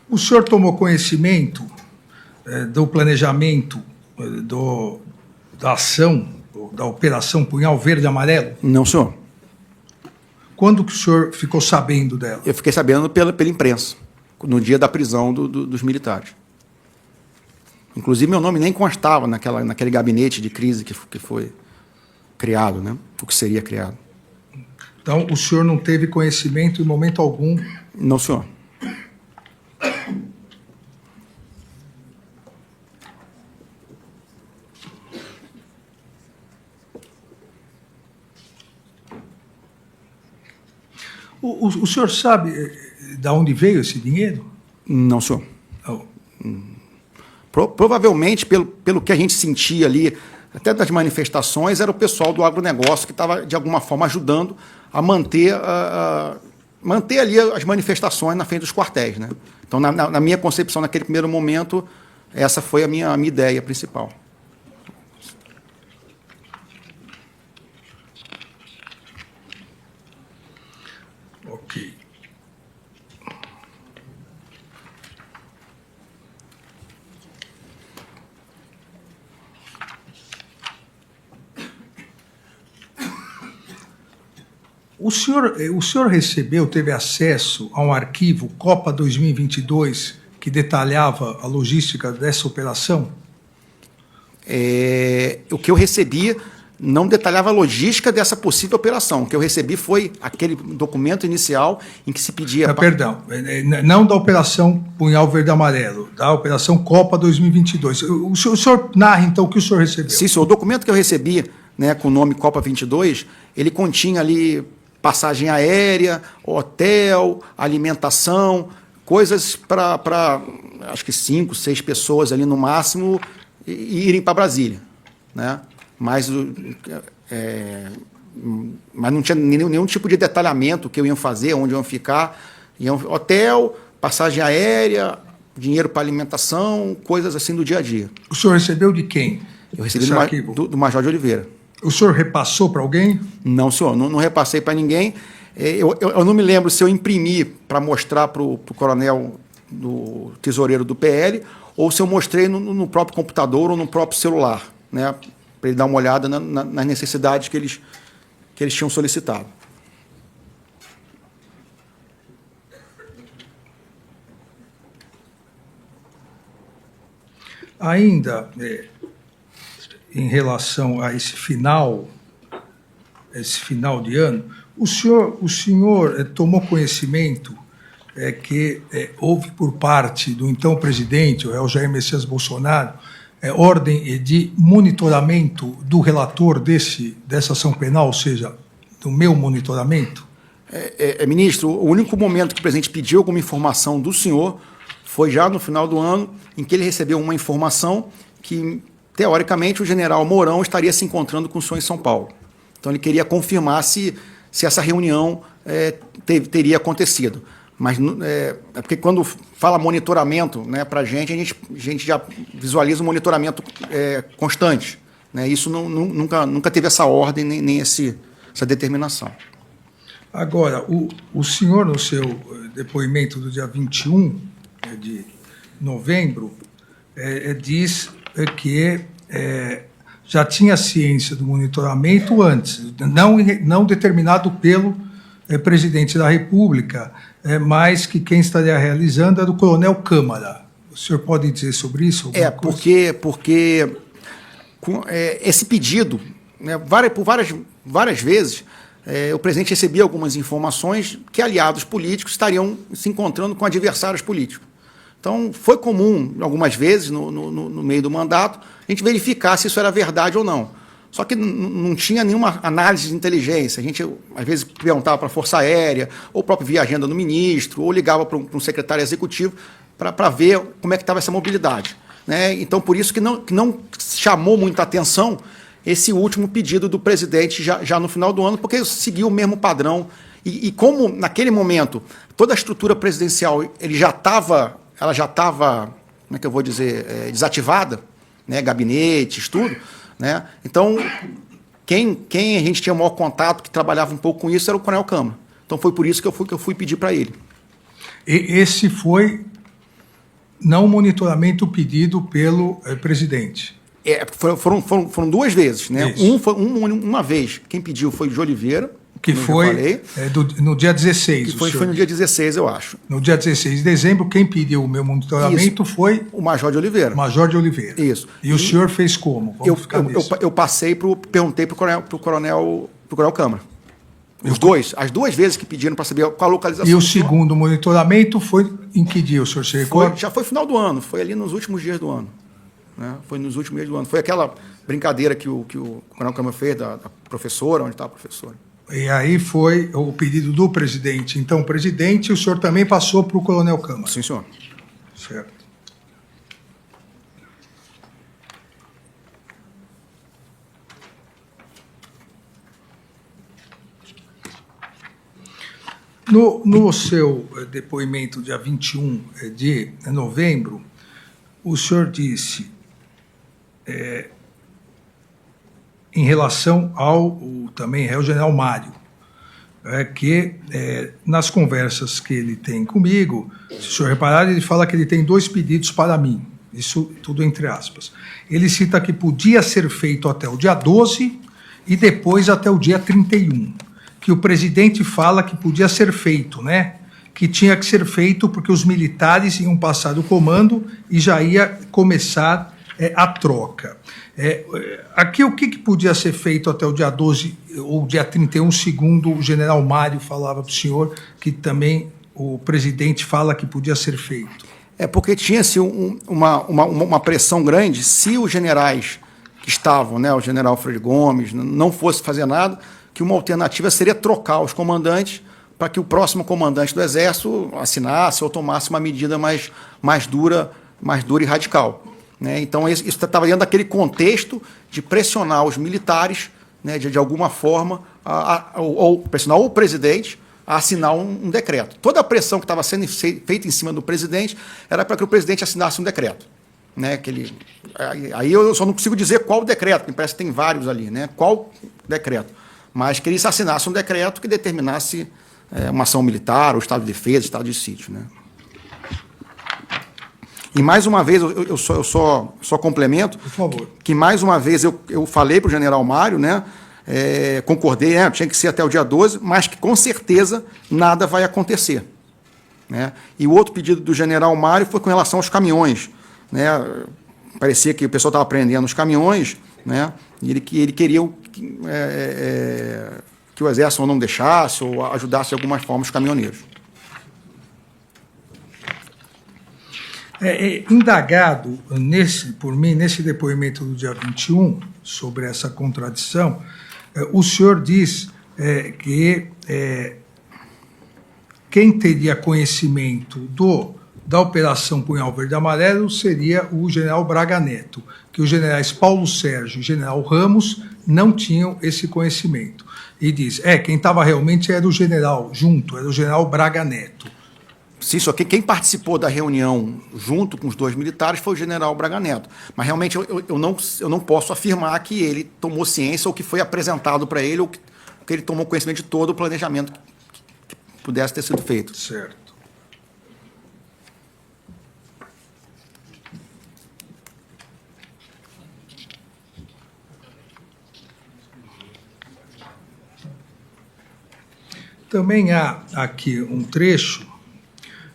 O senhor tomou conhecimento do planejamento da ação, da Operação Punhal Verde e Amarelo? Não, senhor. Quando que o senhor ficou sabendo dela? Eu fiquei sabendo pela imprensa, no dia da prisão dos militares. Inclusive, meu nome nem constava naquele gabinete de crise que foi criado, né? O que seria criado. Então, o senhor não teve conhecimento em momento algum? Não, senhor. O senhor sabe de onde veio esse dinheiro? Não, senhor. Oh. Provavelmente, pelo que a gente sentia ali, até das manifestações, era o pessoal do agronegócio que estava, de alguma forma, ajudando a manter ali as manifestações na frente dos quartéis, né? Então, na minha concepção, naquele primeiro momento, essa foi a minha ideia principal. Ok. O senhor recebeu, teve acesso a um arquivo Copa 2022 que detalhava a logística dessa operação? O que eu recebi não detalhava a logística dessa possível operação. O que eu recebi foi aquele documento inicial em que se pedia... Perdão, não da Operação Punhal Verde e Amarelo, da Operação Copa 2022. O senhor narra, então, o que o senhor recebeu? Sim, senhor. O documento que eu recebi, né, com o nome Copa 22, ele continha ali passagem aérea, hotel, alimentação, coisas para acho que 5, 6 pessoas ali no máximo irem para Brasília, né? Mas não tinha nenhum tipo de detalhamento que eu ia fazer, onde eu ia ficar. Hotel, passagem aérea, dinheiro para alimentação, coisas assim do dia a dia. O senhor recebeu de quem? Eu recebi do Major de Oliveira. O senhor repassou para alguém? Não, senhor, não repassei para ninguém. Eu não me lembro se eu imprimi para mostrar para o coronel do tesoureiro do PL ou se eu mostrei no próprio computador ou no próprio celular, né, para ele dar uma olhada nas necessidades que eles tinham solicitado. Ainda em relação a esse final de ano, o senhor tomou conhecimento que houve por parte do então presidente, o Jair Messias Bolsonaro, ordem de monitoramento do relator dessa ação penal, ou seja, do meu monitoramento? Ministro, o único momento que o presidente pediu alguma informação do senhor foi já no final do ano, em que ele recebeu uma informação que, teoricamente, o general Mourão estaria se encontrando com o senhor em São Paulo. Então, ele queria confirmar se essa reunião teria acontecido. Mas porque quando fala monitoramento, né, para a gente já visualiza um monitoramento constante, né? Isso nunca teve essa ordem, nem essa determinação. Agora, o senhor, no seu depoimento do dia 21 de novembro, diz que já tinha ciência do monitoramento antes, não determinado pelo presidente da República, mas que quem estaria realizando era o coronel Câmara. O senhor pode dizer sobre isso? Porque esse pedido, né, por várias vezes, o presidente recebia algumas informações que aliados políticos estariam se encontrando com adversários políticos. Então, foi comum, algumas vezes, no meio do mandato, a gente verificar se isso era verdade ou não. Só que não tinha nenhuma análise de inteligência. A gente, às vezes, perguntava para a Força Aérea, ou próprio via agenda do ministro, ou ligava para um secretário executivo para ver como é que estava essa mobilidade, né? Então, por isso que não chamou muita atenção esse último pedido do presidente já no final do ano, porque seguiu o mesmo padrão. E como, naquele momento, toda a estrutura presidencial ela já estava, como é que eu vou dizer, desativada, né? Gabinetes, tudo, né? Então, quem a gente tinha o maior contato, que trabalhava um pouco com isso, era o coronel Câmara. Então, foi por isso que eu fui pedir para ele. Esse foi não o monitoramento pedido pelo presidente. Foram duas vezes, né? Isso. Uma vez, quem pediu foi o de Oliveira, Que foi no dia 16. Que foi no dia 16, eu acho. No dia 16 de dezembro, quem pediu o meu monitoramento foi o Major de Oliveira. Major de Oliveira. Isso. E o senhor fez como? Eu perguntei para o coronel Câmara. As duas vezes que pediram para saber qual a localização. E o segundo monitoramento foi em que dia, o senhor se recorda? Já foi final do ano, foi ali nos últimos dias do ano. Né? Foi nos últimos dias do ano. Foi aquela brincadeira que o coronel Câmara fez da professora, onde está a professora. E aí foi o pedido do presidente. Então, o presidente, o senhor também passou para o coronel Câmara. Sim, senhor. Certo. No seu depoimento, dia 21 de novembro, o senhor disse, em relação ao também réu general Mário, que nas conversas que ele tem comigo, se o senhor reparar, ele fala que ele tem 2 pedidos para mim, isso tudo entre aspas. Ele cita que podia ser feito até o dia 12 e depois até o dia 31, que o presidente fala que podia ser feito, né? Que tinha que ser feito porque os militares iam passar do comando e já ia começar a troca. Aqui, o que podia ser feito até o dia 12 ou dia 31, segundo o general Mário falava para o senhor, que também o presidente fala que podia ser feito? Porque tinha-se uma pressão grande, se os generais que estavam, né, o general Freire Gomes, não fosse fazer nada, que uma alternativa seria trocar os comandantes para que o próximo comandante do Exército assinasse ou tomasse uma medida mais dura e radical. Né? Então, isso estava dentro daquele contexto de pressionar os militares, né, de alguma forma, ou pressionar o presidente a assinar um decreto. Toda a pressão que estava sendo feita em cima do presidente era para que o presidente assinasse um decreto. Né, aí eu só não consigo dizer qual decreto, porque parece que tem vários ali, né, qual decreto, mas que ele assinasse um decreto que determinasse uma ação militar, ou estado de defesa, estado de sítio. Né. E, mais uma vez, eu só complemento, por favor, que, mais uma vez, eu falei para o general Mário, né, concordei, tinha que ser até o dia 12, mas que, com certeza, nada vai acontecer. Né. E o outro pedido do general Mário foi com relação aos caminhões. Né, parecia que o pessoal estava prendendo os caminhões, né, e ele queria que o Exército não deixasse ou ajudasse de alguma forma os caminhoneiros. Indagado por mim, nesse depoimento do dia 21, sobre essa contradição, o senhor diz que quem teria conhecimento da Operação Punhal Verde e Amarelo seria o general Braga Neto, que os generais Paulo Sérgio e general Ramos não tinham esse conhecimento. E diz, quem estava realmente era o general, era o general Braga Neto. Sim, só que quem participou da reunião junto com os 2 militares foi o general Braga Neto. Mas realmente eu não posso afirmar que ele tomou ciência ou que foi apresentado para ele ou que ele tomou conhecimento de todo o planejamento que pudesse ter sido feito. Certo. Também há aqui um trecho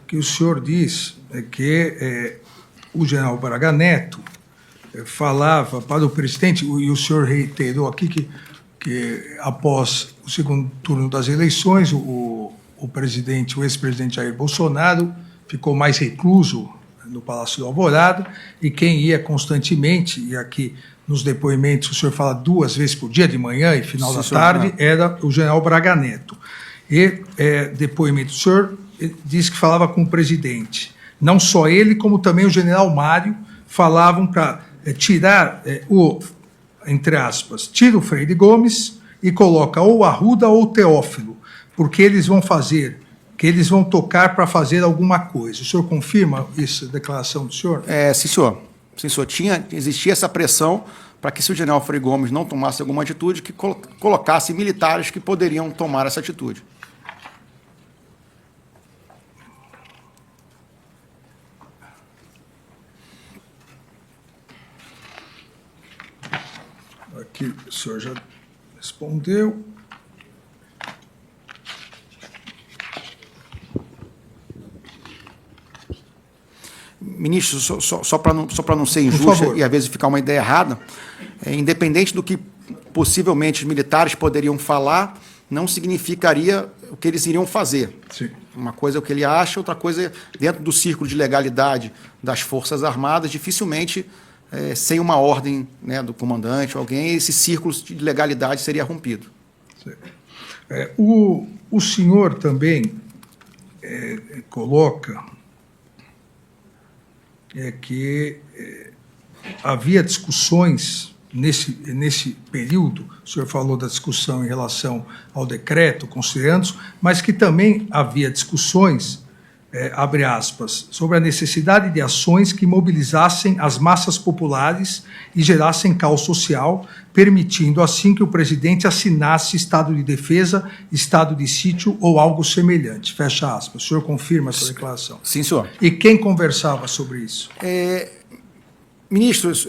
que o senhor diz que o general Braga Neto falava para o presidente, e o senhor reiterou aqui que após o segundo turno das eleições, o ex-presidente Jair Bolsonaro ficou mais recluso no Palácio do Alvorada, e quem ia constantemente, e aqui nos depoimentos o senhor fala 2 vezes por dia, de manhã e final da tarde, era o general Braga Neto. E depoimento do senhor disse que falava com o presidente. Não só ele, como também o general Mário falavam para tirar entre aspas, tira o Freire Gomes e coloca ou Arruda ou Teófilo, porque eles vão tocar para fazer alguma coisa. O senhor confirma essa declaração do senhor? Sim, senhor. Sim, senhor. Existia essa pressão para que, se o general Freire Gomes não tomasse alguma atitude, que colocasse militares que poderiam tomar essa atitude. que o senhor já respondeu. Ministro, só para não ser injusto e às vezes ficar uma ideia errada, independente do que possivelmente os militares poderiam falar, não significaria o que eles iriam fazer. Sim. Uma coisa é o que ele acha, outra coisa é dentro do círculo de legalidade das Forças Armadas, dificilmente, sem uma ordem, né, do comandante ou alguém, esse círculo de legalidade seria rompido. O senhor também coloca que havia discussões nesse período, o senhor falou da discussão em relação ao decreto, considerando, mas que também havia discussões, abre aspas, sobre a necessidade de ações que mobilizassem as massas populares e gerassem caos social, permitindo assim que o presidente assinasse estado de defesa, estado de sítio ou algo semelhante. Fecha aspas. O senhor confirma essa declaração? Sim, senhor. E quem conversava sobre isso? Ministros,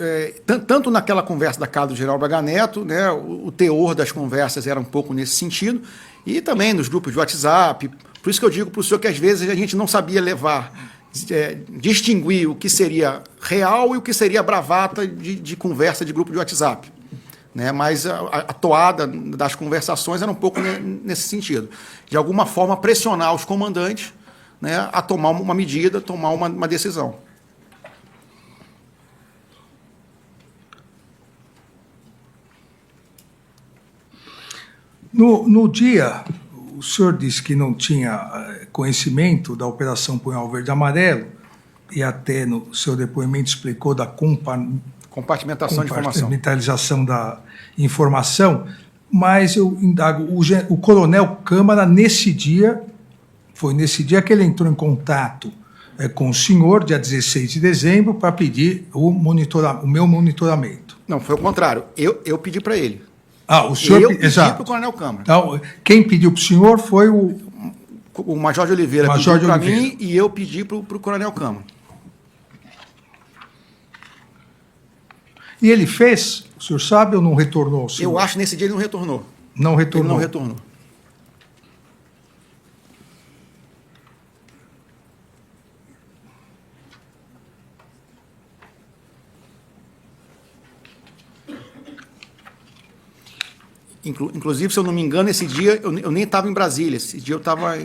tanto naquela conversa da casa do general Braga Neto, né, o teor das conversas era um pouco nesse sentido, e também nos grupos de WhatsApp. Por isso que eu digo para o senhor que às vezes a gente não sabia distinguir o que seria real e o que seria bravata de conversa de grupo de WhatsApp. Né? Mas a toada das conversações era um pouco nesse sentido. De alguma forma, pressionar os comandantes, né, a tomar uma medida, tomar uma decisão. No dia, o senhor disse que não tinha conhecimento da Operação Punhal Verde e Amarelo, e até no seu depoimento explicou da compartimentalização da informação, mas eu indago, o coronel Câmara, foi nesse dia que ele entrou em contato com o senhor, dia 16 de dezembro, para pedir o meu monitoramento. Não, foi o contrário. Eu pedi para ele. O senhor eu pedi para o coronel Câmara. Então, quem pediu para o senhor foi o Major de Oliveira pediu para mim e eu pedi para o coronel Câmara. E ele fez? O senhor sabe ou não retornou? Eu acho que nesse dia ele não retornou. Não retornou? Ele não retornou. Inclusive, se eu não me engano, esse dia eu nem estava em Brasília. Esse dia eu estava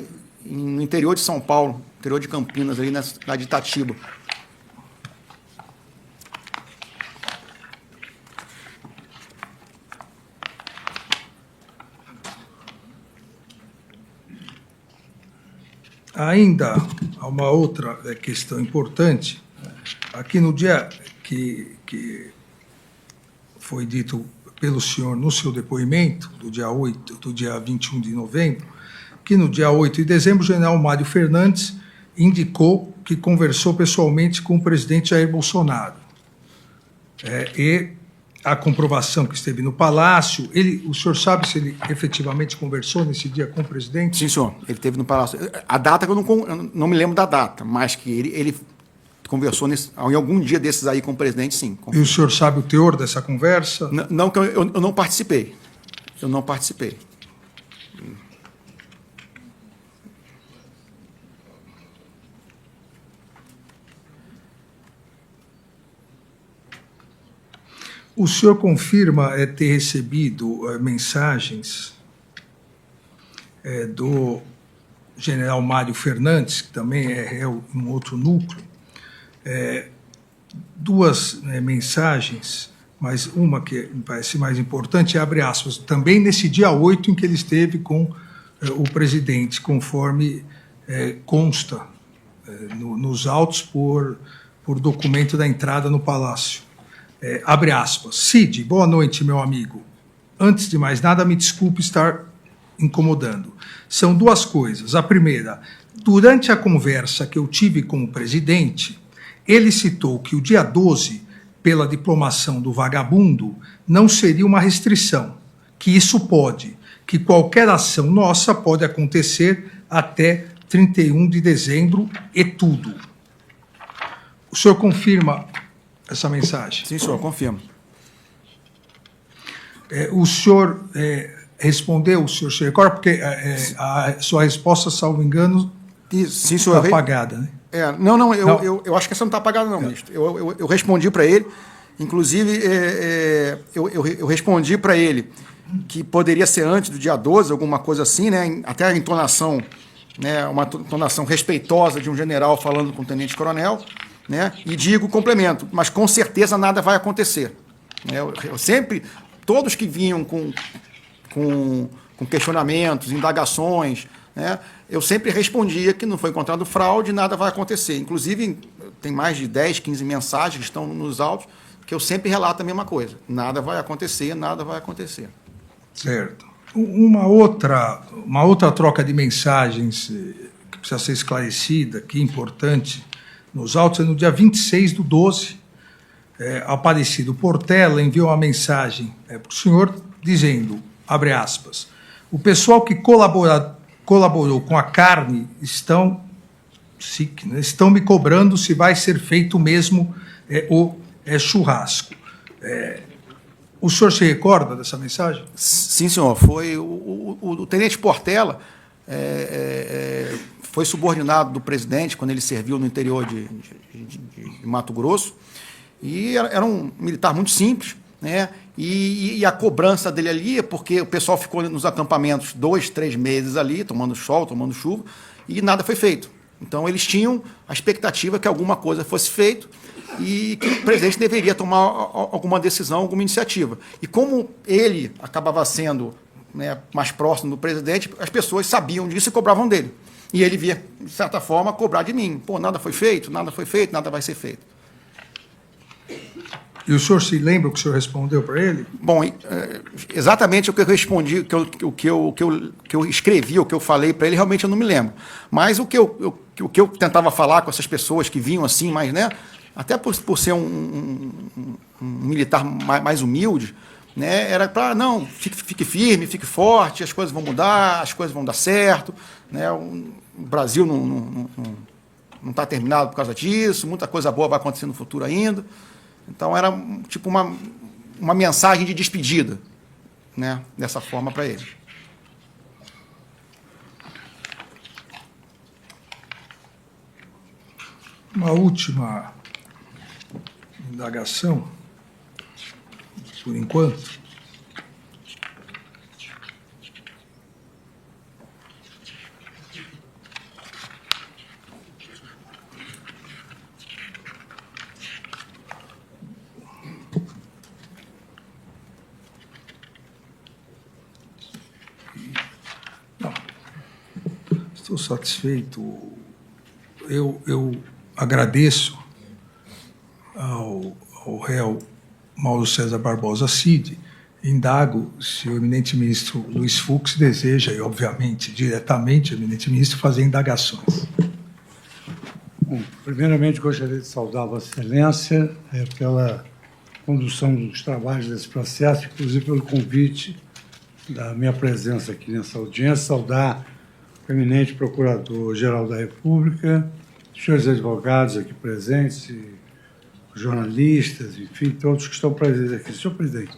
no interior de São Paulo, interior de Campinas, ali na cidade de Itatiba. Ainda há uma outra questão importante. Aqui no dia que foi dito pelo senhor no seu depoimento, do dia 21 de novembro, que no dia 8 de dezembro o general Mário Fernandes indicou que conversou pessoalmente com o presidente Jair Bolsonaro. E a comprovação que esteve no Palácio, o senhor sabe se ele efetivamente conversou nesse dia com o presidente? Sim, senhor. Ele esteve no Palácio. A data que eu não me lembro da data, mas que ele conversou em algum dia desses aí com o presidente, sim. E o senhor sabe o teor dessa conversa? Não, que eu não participei. Eu não participei. O senhor confirma ter recebido mensagens do general Mário Fernandes, que também é réu em um outro núcleo, duas mensagens, mas uma que me parece mais importante, abre aspas, também nesse dia 8 em que ele esteve com o presidente, conforme consta nos autos por documento da entrada no Palácio. Abre aspas. Cid, boa noite, meu amigo. Antes de mais nada, me desculpe estar incomodando. São duas coisas. A primeira, durante a conversa que eu tive com o presidente, ele citou que o dia 12, pela diplomação do vagabundo, não seria uma restrição, que isso pode, que qualquer ação nossa pode acontecer até 31 de dezembro e tudo. O senhor confirma essa mensagem? Sim, senhor, confirmo. O senhor respondeu, o senhor se recorda? Porque a sua resposta, salvo engano, sim, senhor. Está apagada, né? Não, eu acho que essa não está apagada, não, ministro. Eu respondi para ele, inclusive, eu respondi para ele que poderia ser antes do dia 12, alguma coisa assim, né? Até a entonação, né? Uma entonação respeitosa de um general falando com o tenente-coronel, né? E complemento, mas com certeza nada vai acontecer. Eu sempre, todos que vinham com questionamentos, indagações, né? Eu sempre respondia que não foi encontrado fraude, nada vai acontecer. Inclusive, tem mais de 10, 15 mensagens que estão nos autos, que eu sempre relato a mesma coisa. Nada vai acontecer, nada vai acontecer. Certo. Uma outra troca de mensagens que precisa ser esclarecida, que é importante, nos autos, é no dia 26/12, Aparecido Portela enviou uma mensagem para o senhor dizendo, abre aspas, o pessoal que colaborou com a carne estão me cobrando se vai ser feito mesmo o churrasco. O senhor se recorda dessa mensagem? Sim, senhor. Foi o tenente Portela foi subordinado do presidente quando ele serviu no interior de Mato Grosso, e era um militar muito simples, né? E a cobrança dele ali é porque o pessoal ficou nos acampamentos 2, 3 meses ali, tomando sol, tomando chuva, e nada foi feito. Então, eles tinham a expectativa que alguma coisa fosse feita e que o presidente deveria tomar alguma decisão, alguma iniciativa. E como ele acabava sendo, né, mais próximo do presidente, as pessoas sabiam disso e cobravam dele. E ele via, de certa forma, cobrar de mim. Pô, nada foi feito, nada vai ser feito. E o senhor se lembra o que o senhor respondeu para ele? Bom, exatamente o que eu respondi, o que eu escrevi, o que eu falei para ele, realmente eu não me lembro. Mas o que eu tentava falar com essas pessoas que vinham assim, mas, né, até por ser um militar mais humilde, né, era para, não, fique firme, fique forte, as coisas vão mudar, as coisas vão dar certo, né, o Brasil não está terminado por causa disso, muita coisa boa vai acontecer no futuro ainda. Então, era tipo uma mensagem de despedida, né, dessa forma para ele. Uma última indagação, por enquanto. Estou satisfeito. Eu agradeço ao réu Mauro César Barbosa Cid, indago se o eminente ministro Luiz Fux deseja, e obviamente, diretamente, o eminente ministro, fazer indagações. Bom, primeiramente, gostaria de saudar Vossa Excelência pela condução dos trabalhos desse processo, inclusive pelo convite da minha presença aqui nessa audiência, saudar o eminente Procurador-Geral da República, os senhores advogados aqui presentes, jornalistas, enfim, todos que estão presentes aqui. Senhor presidente,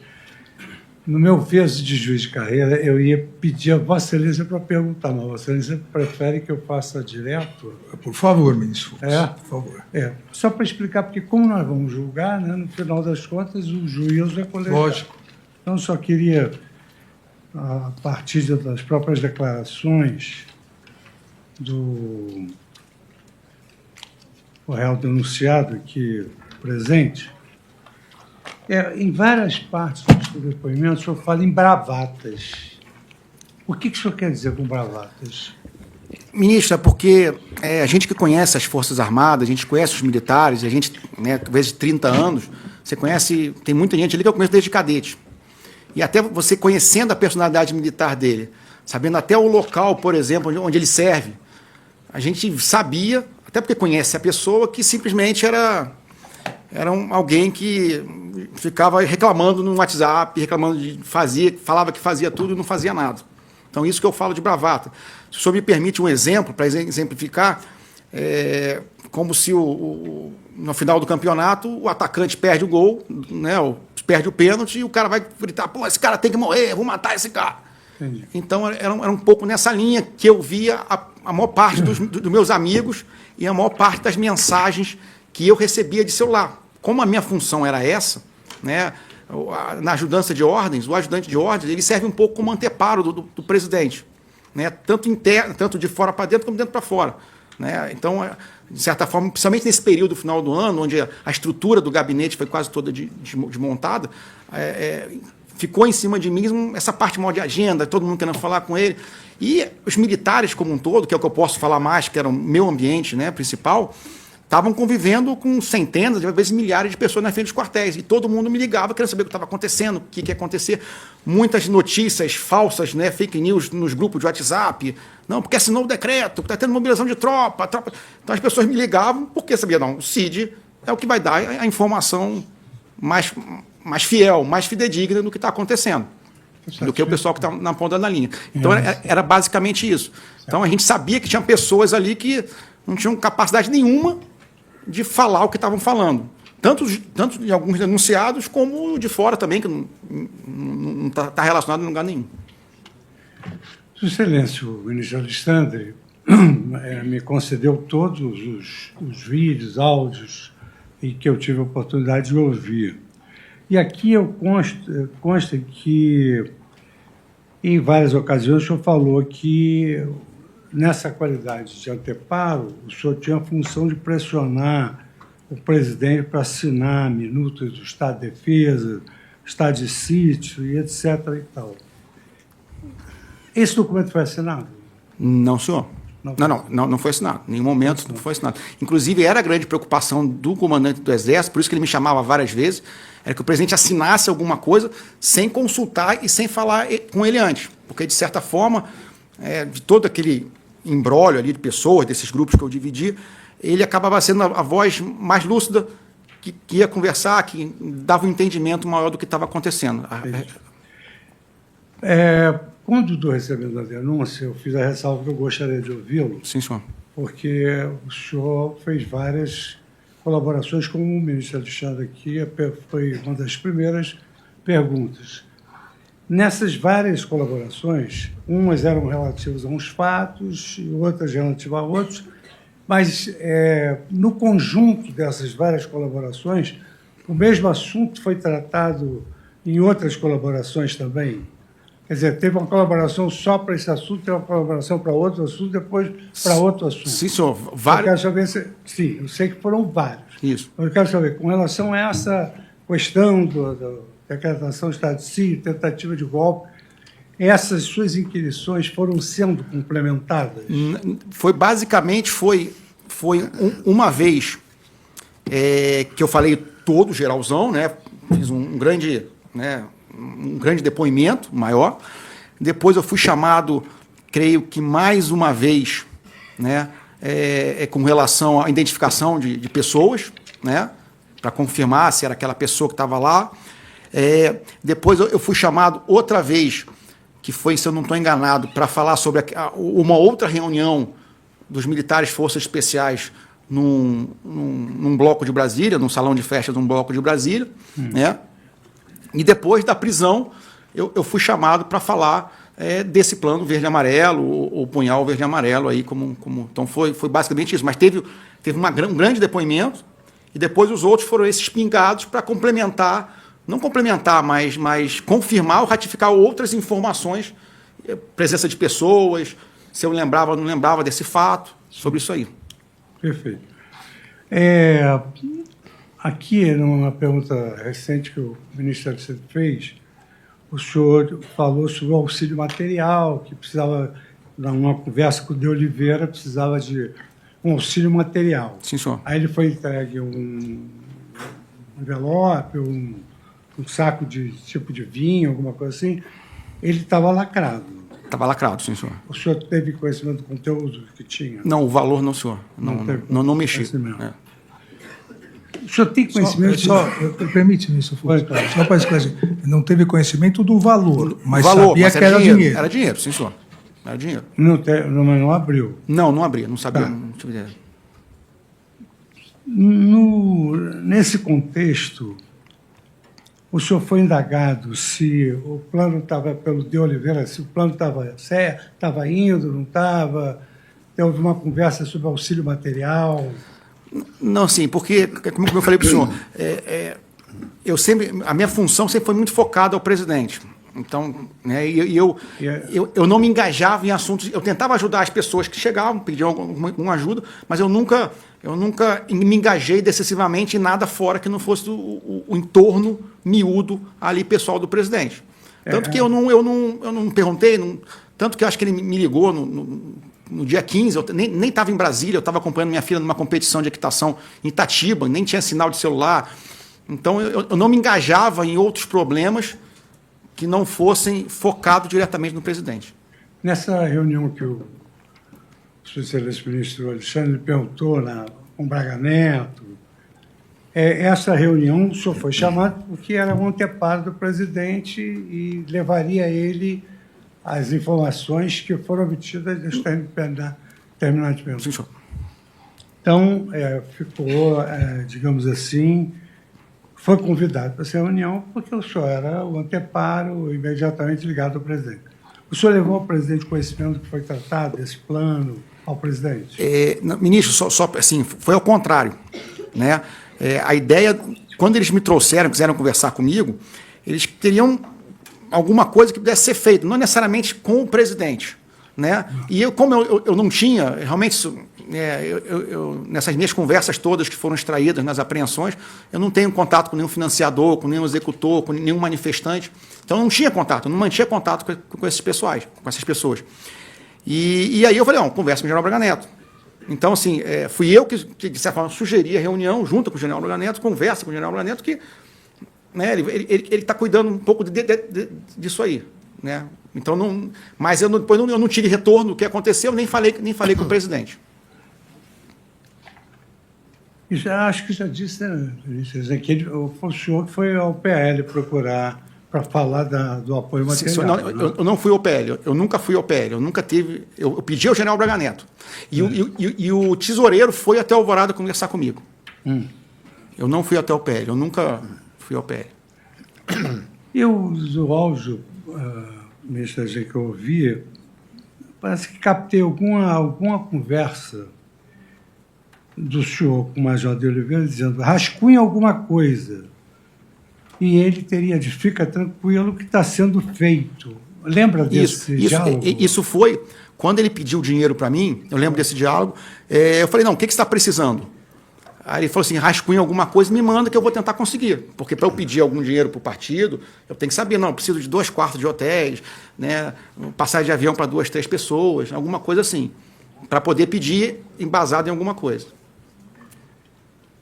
no meu viés de juiz de carreira, eu ia pedir a Vossa Excelência para perguntar, mas Vossa Excelência prefere que eu faça direto? Por favor, ministro Fux, por favor. Só para explicar, porque como nós vamos julgar, né, no final das contas, o juízo é colegiado. Lógico. Então, só queria, a partir das próprias declarações do réu denunciado aqui presente, em várias partes do seu depoimento, o senhor fala em bravatas. O que o senhor quer dizer com bravatas? Ministro, é porque a gente que conhece as Forças Armadas, a gente conhece os militares, a gente, né, às vezes, 30 anos, você conhece, tem muita gente ali que eu conheço desde cadete. E até você conhecendo a personalidade militar dele, sabendo até o local, por exemplo, onde ele serve, a gente sabia, até porque conhece a pessoa, que simplesmente era alguém que ficava reclamando no WhatsApp, falava que fazia tudo e não fazia nada. Então, isso que eu falo de bravata. Se o senhor me permite um exemplo, para exemplificar, como se no final do campeonato o atacante perde o gol, né, perde o pênalti e o cara vai gritar, pô, esse cara tem que morrer, vou matar esse cara. Entendi. Então, era um pouco nessa linha que eu via a maior parte dos meus amigos e a maior parte das mensagens que eu recebia de celular. Como a minha função era essa, né, na ajudança de ordens, o ajudante de ordens, ele serve um pouco como anteparo do presidente, né, tanto de fora para dentro como dentro para fora. Né? Então, de certa forma, principalmente nesse período final do ano, onde a estrutura do gabinete foi quase toda desmontada, ficou em cima de mim essa parte mal de agenda, todo mundo querendo falar com ele. E os militares como um todo, que é o que eu posso falar mais, que era o meu ambiente, né, principal, estavam convivendo com centenas, às vezes milhares de pessoas na frente dos quartéis. E todo mundo me ligava, querendo saber o que estava acontecendo, o que ia acontecer. Muitas notícias falsas, né, fake news nos grupos de WhatsApp. Não, porque assinou o decreto, está tendo mobilização de tropa. Então as pessoas me ligavam, porque sabia, não, o CID é o que vai dar a informação mais fiel, mais fidedigna do que está acontecendo, do que o pessoal que está na ponta da linha. Então, era basicamente isso. Então, a gente sabia que tinha pessoas ali que não tinham capacidade nenhuma de falar o que estavam falando. Tanto de alguns denunciados, como de fora também, que não está relacionado em lugar nenhum. Sua Excelência, o ministro Alexandre me concedeu todos os vídeos, áudios, em que eu tive a oportunidade de ouvir. E aqui consta que, em várias ocasiões, o senhor falou que, nessa qualidade de anteparo, o senhor tinha a função de pressionar o presidente para assinar minutas do Estado de Defesa, Estado de Sítio e etc. e tal. Esse documento foi assinado? Não, senhor. Não foi assinado. Em nenhum momento não foi assinado. Inclusive, era a grande preocupação do comandante do Exército, por isso que ele me chamava várias vezes, era que o presidente assinasse alguma coisa sem consultar e sem falar com ele antes. Porque, de certa forma, de todo aquele imbróglio ali de pessoas, desses grupos que eu dividi, ele acabava sendo a voz mais lúcida que ia conversar, que dava um entendimento maior do que estava acontecendo. Quando estou recebendo a denúncia, eu fiz a ressalva que eu gostaria de ouvi-lo. Sim, senhor. Porque o senhor fez várias colaborações com o ministro Alexandre aqui, foi uma das primeiras perguntas. Nessas várias colaborações, umas eram relativas a uns fatos e outras relativas a outros, mas no conjunto dessas várias colaborações, o mesmo assunto foi tratado em outras colaborações também. Quer dizer, teve uma colaboração só para esse assunto, teve uma colaboração para outro assunto, depois para outro assunto. Sim, senhor. Eu quero saber sim, eu sei que foram vários. Isso. Eu quero saber, com relação a essa questão da decretação de estado de sítio, tentativa de golpe, essas suas inquirições foram sendo complementadas? Foi uma vez que eu falei todo geralzão, né? Fiz um grande depoimento maior. Depois eu fui chamado, creio que mais uma vez, né, com relação à identificação de pessoas, né, para confirmar se era aquela pessoa que estava lá. Depois eu fui chamado outra vez, que foi, se eu não estou enganado, para falar sobre uma outra reunião dos militares Forças Especiais num bloco de Brasília, num salão de festa de um bloco de Brasília, né? E depois da prisão, eu fui chamado para falar desse plano verde-amarelo, o punhal verde-amarelo aí, então foi basicamente isso. Mas teve um grande depoimento, e depois os outros foram esses pingados para complementar, não complementar, mas confirmar ou ratificar outras informações, presença de pessoas, se eu lembrava ou não lembrava desse fato, sobre isso aí. Perfeito. Aqui, numa pergunta recente que o ministro Alexandre fez, o senhor falou sobre o auxílio material, que precisava, numa conversa com o De Oliveira, precisava de um auxílio material. Sim, senhor. Aí ele foi entregue um envelope, um saco de tipo de vinho, alguma coisa assim. Ele estava lacrado. Estava lacrado, sim, senhor. O senhor teve conhecimento do conteúdo que tinha? Não, o valor não, senhor. Não mexi. O senhor tem conhecimento... Permite-me isso, só para esclarecer. Não teve conhecimento do valor, mas sabia que era dinheiro. Era dinheiro, sim, senhor. Era dinheiro. Não abriu? Não abria, não sabia. Não tive ideia. Nesse contexto, o senhor foi indagado se o plano estava, pelo de Oliveira, se o plano estava indo, não estava? Houve uma conversa sobre auxílio material? Não, sim, porque, como eu falei para o senhor, a minha função sempre foi muito focada ao presidente. Então, né, eu não me engajava em assuntos, eu tentava ajudar as pessoas que chegavam, pediam alguma ajuda, mas eu nunca me engajei excessivamente em nada fora que não fosse o entorno miúdo ali pessoal do presidente. Tanto que eu não perguntei, tanto que eu acho que ele me ligou no dia 15, eu nem estava em Brasília, eu estava acompanhando minha filha numa competição de equitação em Itatiba, nem tinha sinal de celular. Então, eu não me engajava em outros problemas que não fossem focados diretamente no presidente. Nessa reunião que o excelente ministro Alexandre perguntou com Braga Neto, essa reunião o senhor foi chamado porque era um anteparo do presidente e levaria ele as informações que foram obtidas das terminais perguntas. Sim, senhor. Então, ficou, digamos assim, foi convidado para essa reunião porque o senhor era o anteparo imediatamente ligado ao presidente. O senhor levou ao presidente conhecimento do que foi tratado, desse plano, ao presidente? Ministro, só assim, foi ao contrário, né? A ideia, quando eles me trouxeram, quiseram conversar comigo, eles queriam alguma coisa que pudesse ser feita, não necessariamente com o presidente, né? E como eu não tinha, realmente, nessas minhas conversas todas que foram extraídas nas apreensões, eu não tenho contato com nenhum financiador, com nenhum executor, com nenhum manifestante, então eu não tinha contato, eu não mantinha contato com esses pessoas, com essas pessoas. E aí eu falei, conversa com o general Braga Neto. Então, assim, fui eu que, de certa forma, sugeri a reunião junto com o general Braga Neto, conversa com o general Braga Neto, que, né, ele está cuidando um pouco disso aí, né? Então, mas depois eu não tive retorno do que aconteceu, nem falei com o presidente. Acho que já disse, né, que foi o senhor que foi ao PL procurar para falar do apoio material. Eu não fui ao PL, eu nunca fui ao PL, eu nunca tive. Eu pedi ao general Braga Neto. E o tesoureiro foi até Alvorada conversar comigo. Eu não fui até o PL, eu nunca fui ao PL. Eu, do áudio, ministro, que eu ouvi, parece que captei alguma conversa do senhor com o Major de Oliveira dizendo: rascunha alguma coisa. E ele teria de fica tranquilo que está sendo feito. Lembra desse diálogo? Isso foi quando ele pediu dinheiro para mim, eu lembro desse diálogo, eu falei, não, o que você está precisando? Aí ele falou assim, rascunha alguma coisa, me manda que eu vou tentar conseguir. Porque para eu pedir algum dinheiro para o partido, eu tenho que saber, não, eu preciso de 2 quartos de hotéis, né, passagem de avião para 2, 3 pessoas, alguma coisa assim, para poder pedir embasado em alguma coisa.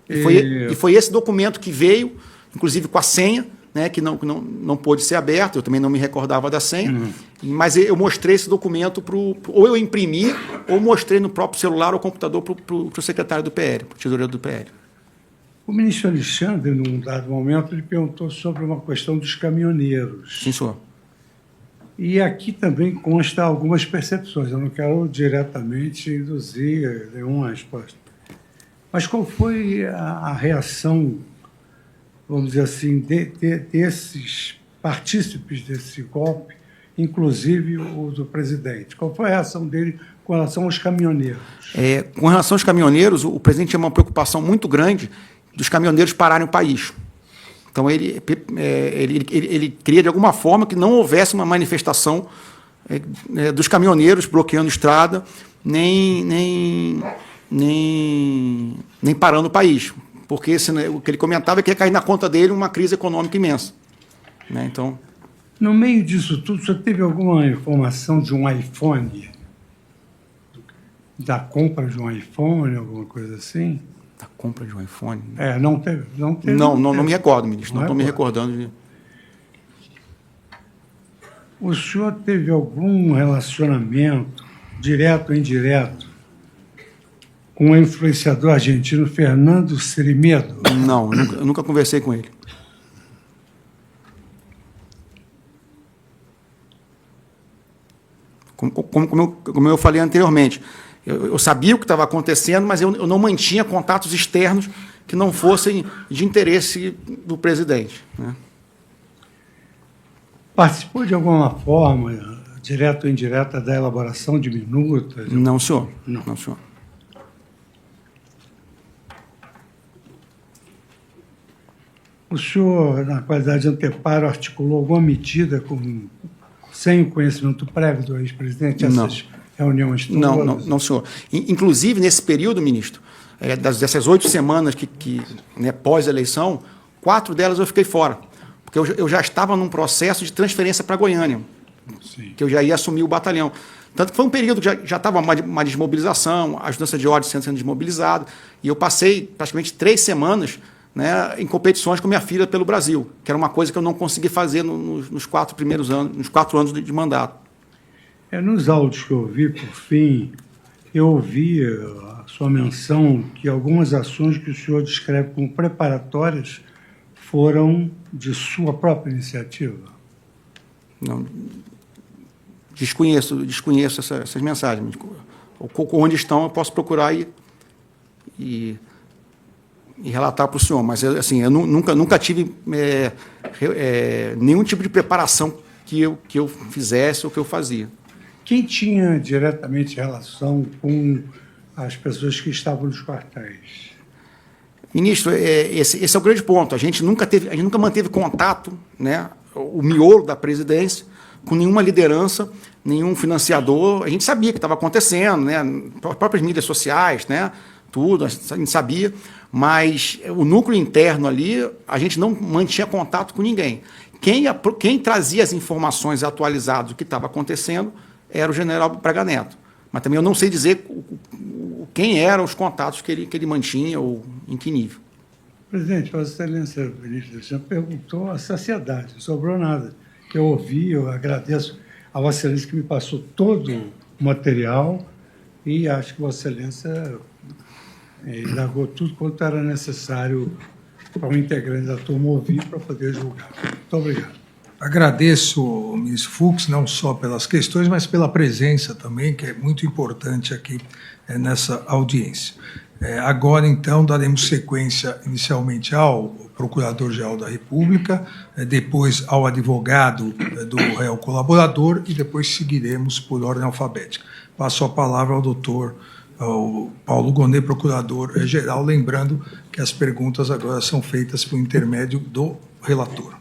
E foi esse documento que veio, inclusive com a senha, né, que não pôde ser aberto, eu também não me recordava da senha, mas eu mostrei esse documento, ou eu imprimi, ou mostrei no próprio celular ou computador para o secretário do PL, para o tesoureiro do PL. O ministro Alexandre, num dado momento, ele perguntou sobre uma questão dos caminhoneiros. Sim, senhor. E aqui também consta algumas percepções, eu não quero diretamente induzir nenhuma resposta. Mas qual foi a reação, vamos dizer assim, desses partícipes desse golpe, inclusive o do presidente? Qual foi a reação dele com relação aos caminhoneiros? Com relação aos caminhoneiros, o presidente tinha uma preocupação muito grande dos caminhoneiros pararem o país. Então, ele queria, de alguma forma, que não houvesse uma manifestação dos caminhoneiros bloqueando estrada, nem parando o país. Porque o que ele comentava é que ia cair na conta dele uma crise econômica imensa. Né? Então, no meio disso tudo, você teve alguma informação de um iPhone? Da compra de um iPhone, alguma coisa assim? Da compra de um iPhone? Não teve. Não me recordo, ministro. Não estou me recordando. O senhor teve algum relacionamento, direto ou indireto, com o influenciador argentino Fernando Sirimedo? Não, eu nunca conversei com ele. Como eu falei anteriormente, eu sabia o que estava acontecendo, mas eu não mantinha contatos externos que não fossem de interesse do presidente. Né? participou de alguma forma, direta ou indireta, da elaboração de minutas? Não, senhor. Não. Não, senhor. O senhor, na qualidade de anteparo, articulou alguma medida sem o conhecimento prévio do ex-presidente, essas reuniões todas? Não, senhor. Inclusive, nesse período, ministro, dessas 8 semanas né, pós-eleição, 4 delas eu fiquei fora, porque eu já estava num processo de transferência para Goiânia, Sim. que eu já ia assumir o batalhão. Tanto que foi um período que já estava uma desmobilização, a ajudância de ordem sendo desmobilizada, e eu passei praticamente 3 semanas, né, em competições com minha filha pelo Brasil, que era uma coisa que eu não consegui fazer nos 4 primeiros anos, nos 4 anos de mandato. Nos áudios que eu ouvi, por fim, eu ouvi a sua menção que algumas ações que o senhor descreve como preparatórias foram de sua própria iniciativa. Não, desconheço essas mensagens. Onde estão, eu posso procurar e relatar para o senhor, mas assim, eu nunca tive nenhum tipo de preparação que eu fizesse ou que eu fazia. Quem tinha diretamente relação com as pessoas que estavam nos quartéis? Ministro, esse é o grande ponto. A gente nunca manteve contato, né, o miolo da presidência, com nenhuma liderança, nenhum financiador. A gente sabia o que estava acontecendo, né, as próprias mídias sociais, né, tudo, a gente sabia, mas o núcleo interno ali, a gente não mantinha contato com ninguém. Quem trazia as informações atualizadas do que estava acontecendo era o general Braga Neto. Mas também eu não sei dizer quem eram os contatos que ele mantinha ou em que nível. Presidente, Vossa Excelência, o ministro Alexandre perguntou a saciedade, não sobrou nada. Eu ouvi, eu agradeço a Vossa Excelência que me passou todo o material e acho que Vossa Excelência largou tudo quanto era necessário para um integrante da turma ouvir para poder julgar. Muito obrigado. Agradeço, ministro Fux, não só pelas questões, mas pela presença também, que é muito importante aqui nessa audiência. Agora, então, daremos sequência inicialmente ao Procurador-Geral da República, depois ao advogado do réu colaborador e depois seguiremos por ordem alfabética. Passo a palavra ao doutor Paulo Gonet, Procurador-Geral, lembrando que as perguntas agora são feitas por intermédio do relator.